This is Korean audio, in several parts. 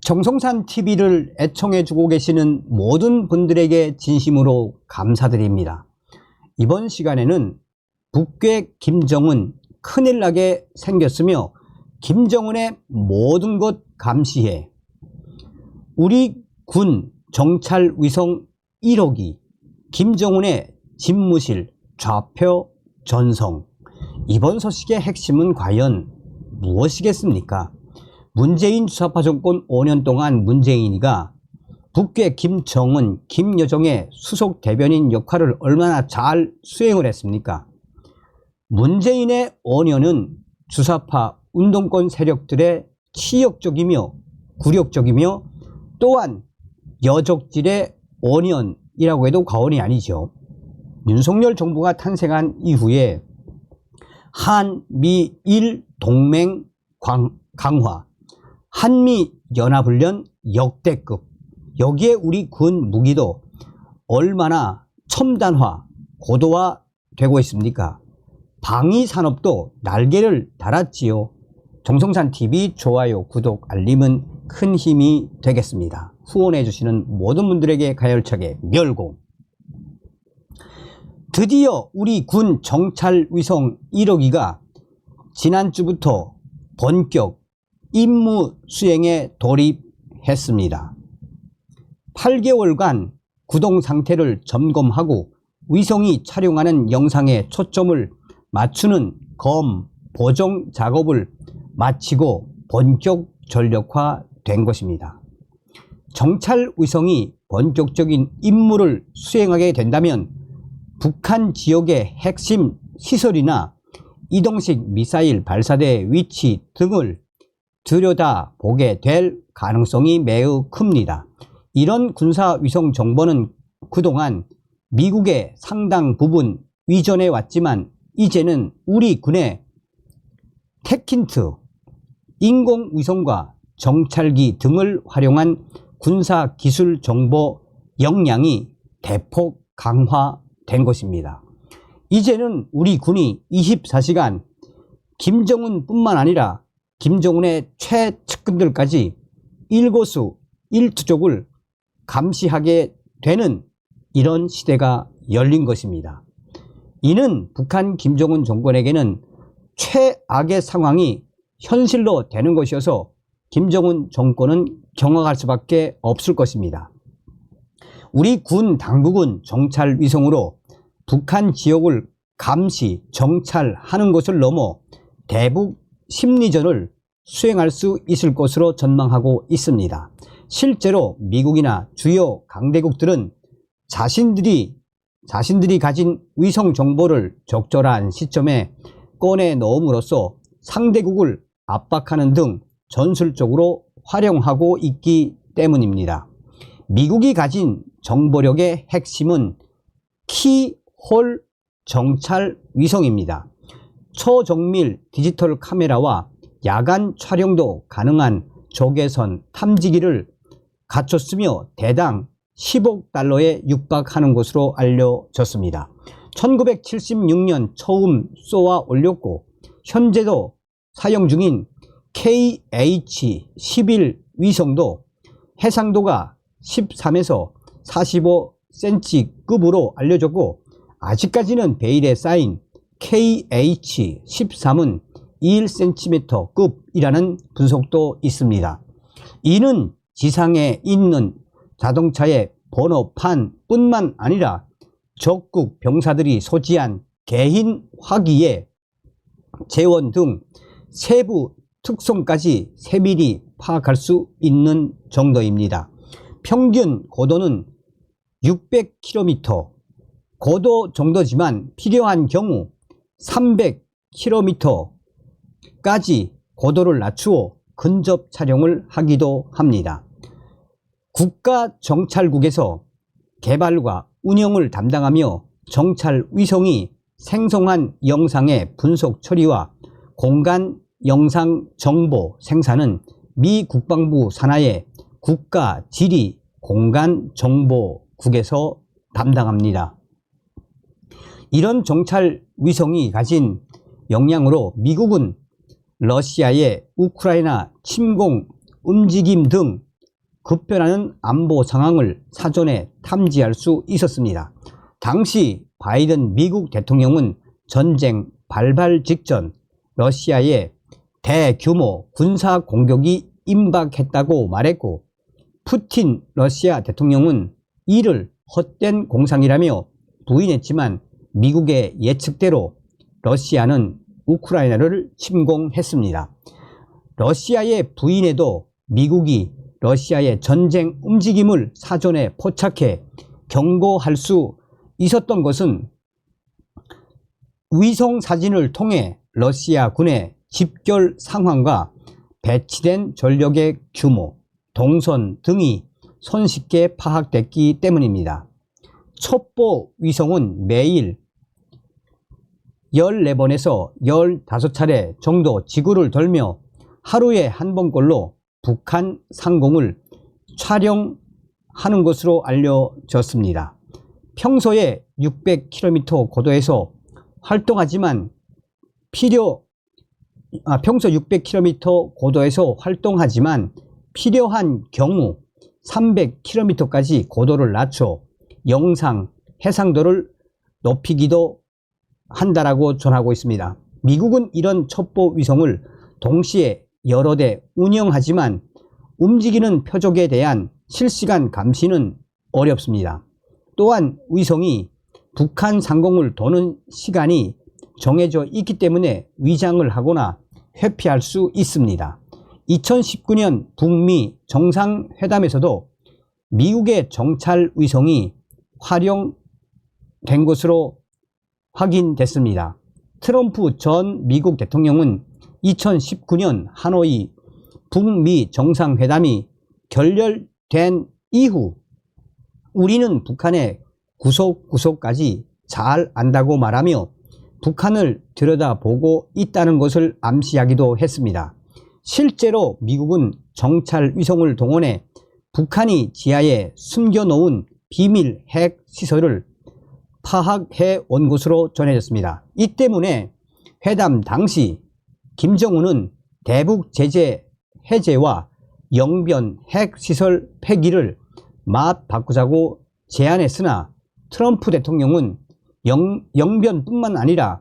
정성산 TV를 애청해주고 계시는 모든 분들에게 진심으로 감사드립니다. 이번 시간에는 북괴 김정은 큰일 나게 생겼으며 김정은의 모든 것 감시해 우리 군 정찰 위성 1호기 김정은의 집무실 좌표 전송. 이번 소식의 핵심은 과연 무엇이겠습니까? 문재인 주사파 정권 5년 동안 문재인이가 북괴 김정은, 김여정의 수석 대변인 역할을 얼마나 잘 수행을 했습니까? 문재인의 5년은 주사파 운동권 세력들의 치욕적이며 굴욕적이며 또한 여적질의 5년이라고 해도 과언이 아니죠. 윤석열 정부가 탄생한 이후에 한미일 동맹 강화, 한미연합훈련 역대급, 여기에 우리 군 무기도 얼마나 첨단화, 고도화 되고 있습니까? 방위산업도 날개를 달았지요. 정성산TV 좋아요, 구독, 알림은 큰 힘이 되겠습니다. 후원해 주시는 모든 분들에게 가열차게 멸공. 드디어 우리 군 정찰 위성 1호기가 지난주부터 본격 임무 수행에 돌입했습니다. 8개월간 구동 상태를 점검하고 위성이 촬영하는 영상에 초점을 맞추는 검, 보정 작업을 마치고 본격 전력화된 것입니다. 정찰 위성이 본격적인 임무를 수행하게 된다면 북한 지역의 핵심 시설이나 이동식 미사일 발사대 위치 등을 들여다보게 될 가능성이 매우 큽니다. 이런 군사위성 정보는 그동안 미국의 상당 부분 위전해 왔지만 이제는 우리 군의 테킨트, 인공위성과 정찰기 등을 활용한 군사기술 정보 역량이 대폭 강화된 것입니다. 이제는 우리 군이 24시간 김정은 뿐만 아니라 김정은의 최측근들까지 일거수 일투족을 감시하게 되는 이런 시대가 열린 것입니다. 이는 북한 김정은 정권에게는 최악의 상황이 현실로 되는 것이어서 김정은 정권은 경악할 수밖에 없을 것입니다. 우리 군 당국은 정찰 위성으로 북한 지역을 감시, 정찰하는 것을 넘어 대북 심리전을 수행할 수 있을 것으로 전망하고 있습니다. 실제로 미국이나 주요 강대국들은 자신들이 가진 위성 정보를 적절한 시점에 꺼내 넣음으로써 상대국을 압박하는 등 전술적으로 활용하고 있기 때문입니다. 미국이 가진 정보력의 핵심은 키홀 정찰 위성입니다. 초정밀 디지털 카메라와 야간 촬영도 가능한 적외선 탐지기를 갖췄으며 대당 10억 달러에 육박하는 것으로 알려졌습니다. 1976년 처음 쏘아 올렸고 현재도 사용 중인 KH-11 위성도 해상도가 13에서 45cm급으로 알려졌고 아직까지는 베일에 쌓인 KH-13은 1cm급이라는 분석도 있습니다. 이는 지상에 있는 자동차의 번호판 뿐만 아니라 적국 병사들이 소지한 개인 화기의 재원 등 세부 특성까지 세밀히 파악할 수 있는 정도입니다. 평균 고도는 600km 고도 정도지만 필요한 경우 300km까지 고도를 낮추어 근접 촬영을 하기도 합니다. 국가정찰국에서 개발과 운영을 담당하며 정찰 위성이 생성한 영상의 분석 처리와 공간 영상 정보 생산은 미 국방부 산하의 국가지리공간정보국에서 담당합니다. 이런 정찰 위성이 가진 역량으로 미국은 러시아의 우크라이나 침공 움직임 등 급변하는 안보 상황을 사전에 탐지할 수 있었습니다. 당시 바이든 미국 대통령은 전쟁 발발 직전 러시아에 대규모 군사 공격이 임박했다고 말했고, 푸틴 러시아 대통령은 이를 헛된 공상이라며 부인했지만 미국의 예측대로 러시아는 우크라이나를 침공했습니다. 러시아의 부인에도 미국이 러시아의 전쟁 움직임을 사전에 포착해 경고할 수 있었던 것은 위성 사진을 통해 러시아 군의 집결 상황과 배치된 전력의 규모, 동선 등이 손쉽게 파악됐기 때문입니다. 첩보 위성은 매일 14번에서 15차례 정도 지구를 돌며 하루에 한 번꼴로 북한 상공을 촬영하는 것으로 알려졌습니다. 평소에 600km 고도에서 활동하지만 평소 600km 고도에서 활동하지만 필요한 경우 300km까지 고도를 낮춰 영상 해상도를 높이기도 한다라고 전하고 있습니다. 미국은 이런 첩보 위성을 동시에 여러 대 운영하지만 움직이는 표적에 대한 실시간 감시는 어렵습니다. 또한 위성이 북한 상공을 도는 시간이 정해져 있기 때문에 위장을 하거나 회피할 수 있습니다. 2019년 북미 정상회담에서도 미국의 정찰 위성이 활용된 것으로 확인됐습니다. 트럼프 전 미국 대통령은 2019년 하노이 북미 정상회담이 결렬된 이후 우리는 북한의 구석구석까지 잘 안다고 말하며 북한을 들여다보고 있다는 것을 암시하기도 했습니다. 실제로 미국은 정찰 위성을 동원해 북한이 지하에 숨겨놓은 비밀 핵 시설을 파악해 온 것으로 전해졌습니다. 이 때문에 회담 당시 김정은은 대북 제재 해제와 영변 핵 시설 폐기를 맞바꾸자고 제안했으나 트럼프 대통령은 영변뿐만 아니라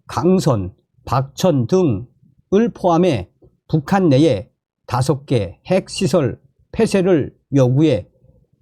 강선, 박천 등을 포함해 북한 내에 5개 핵시설 폐쇄를 요구해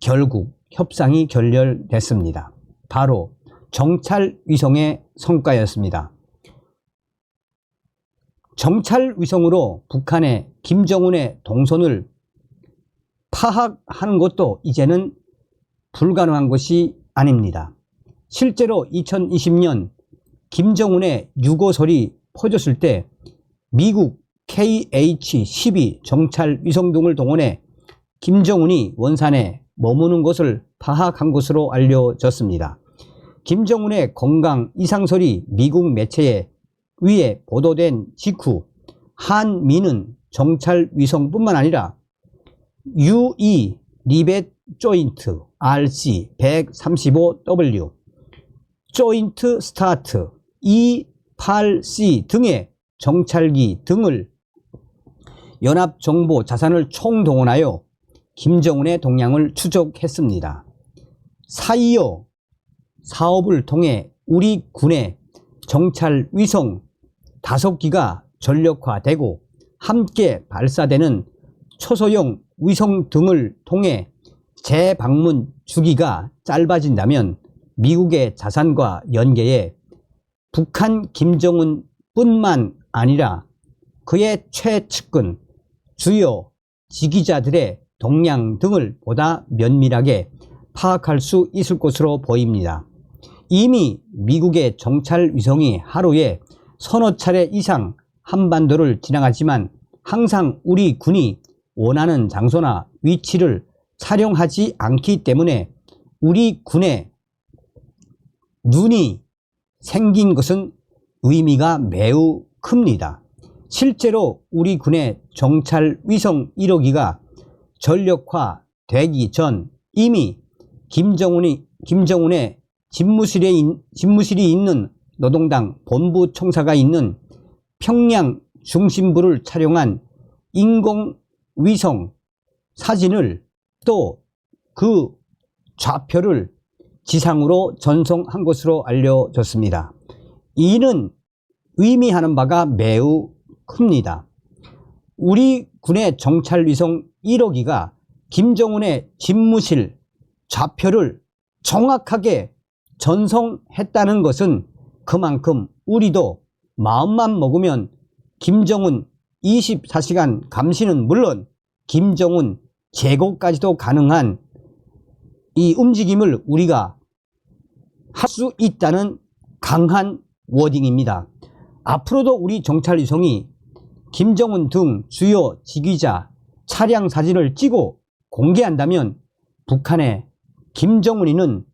결국 협상이 결렬됐습니다. 바로 정찰 위성의 성과였습니다. 정찰 위성으로 북한의 김정은의 동선을 파악하는 것도 이제는 불가능한 것이 아닙니다. 실제로 2020년 김정은의 유고설이 퍼졌을 때 미국 KH-12 정찰 위성 등을 동원해 김정은이 원산에 머무는 것을 파악한 것으로 알려졌습니다. 김정은의 건강 이상설이 미국 매체에 의해 보도된 직후 한미는 정찰 위성뿐만 아니라 UE 리벳 조인트 RC-135W, 조인트 스타트 E-8C 등의 정찰기 등을 연합정보 자산을 총동원하여 김정은의 동향을 추적했습니다. 사이어 사업을 통해 우리 군의 정찰 위성 5기가 전력화되고 함께 발사되는 초소형 위성 등을 통해 재방문 주기가 짧아진다면 미국의 자산과 연계해 북한 김정은 뿐만 아니라 그의 최측근 주요 지기자들의 동향 등을 보다 면밀하게 파악할 수 있을 것으로 보입니다. 이미 미국의 정찰 위성이 하루에 서너 차례 이상 한반도를 지나가지만 항상 우리 군이 원하는 장소나 위치를 촬영하지 않기 때문에 우리 군의 눈이 생긴 것은 의미가 매우 큽니다. 실제로 우리 군의 정찰 위성 1호기가 전력화되기 전 이미 김정은의 집무실이 있는 노동당 본부총사가 있는 평양 중심부를 촬영한 인공위성 사진을 또 그 좌표를 지상으로 전송한 것으로 알려졌습니다. 이는 의미하는 바가 매우 큽니다. 우리 군의 정찰위성 1호기가 김정은의 집무실 좌표를 정확하게 전송했다는 것은 그만큼 우리도 마음만 먹으면 김정은 24시간 감시는 물론 김정은 제거까지도 가능한 이 움직임을 우리가 할 수 있다는 강한 워딩입니다. 앞으로도 우리 정찰위성이 김정은 등 주요 지휘자 차량 사진을 찍고 공개한다면 북한의 김정은이는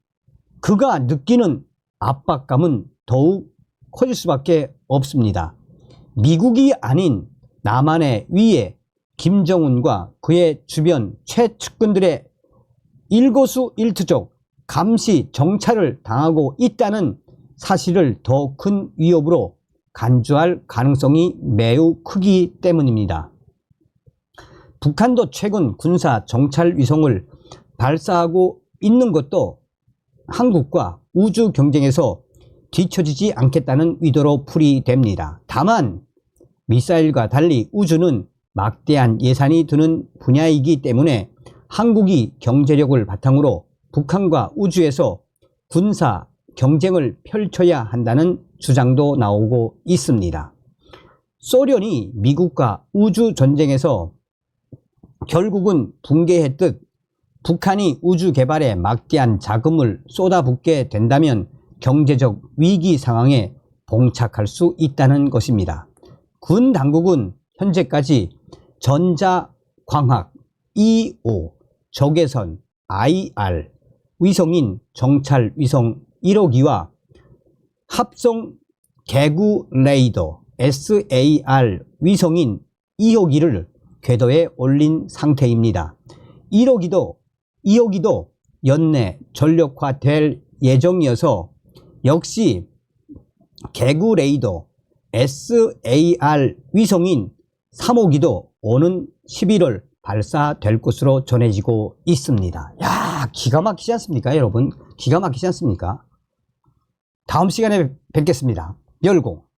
그가 느끼는 압박감은 더욱 커질 수밖에 없습니다. 미국이 아닌 남한의 위에 김정은과 그의 주변 최측근들의 일거수일투족 감시 정찰을 당하고 있다는 사실을 더 큰 위협으로 간주할 가능성이 매우 크기 때문입니다. 북한도 최근 군사 정찰 위성을 발사하고 있는 것도 한국과 우주 경쟁에서 뒤처지지 않겠다는 의도로 풀이됩니다. 다만 미사일과 달리 우주는 막대한 예산이 드는 분야이기 때문에 한국이 경제력을 바탕으로 북한과 우주에서 군사 경쟁을 펼쳐야 한다는 주장도 나오고 있습니다. 소련이 미국과 우주 전쟁에서 결국은 붕괴했듯 북한이 우주 개발에 막대한 자금을 쏟아붓게 된다면 경제적 위기 상황에 봉착할 수 있다는 것입니다. 군 당국은 현재까지 전자광학 EO, 적외선 IR, 위성인 정찰 위성 1호기와 합성 개구 레이더 SAR 위성인 2호기를 궤도에 올린 상태입니다. 2호기도 연내 전력화될 예정이어서 역시 개구 레이더 SAR 위성인 3호기도 오는 11월 발사될 것으로 전해지고 있습니다. 야, 기가 막히지 않습니까, 여러분? 기가 막히지 않습니까? 다음 시간에 뵙겠습니다. 열공.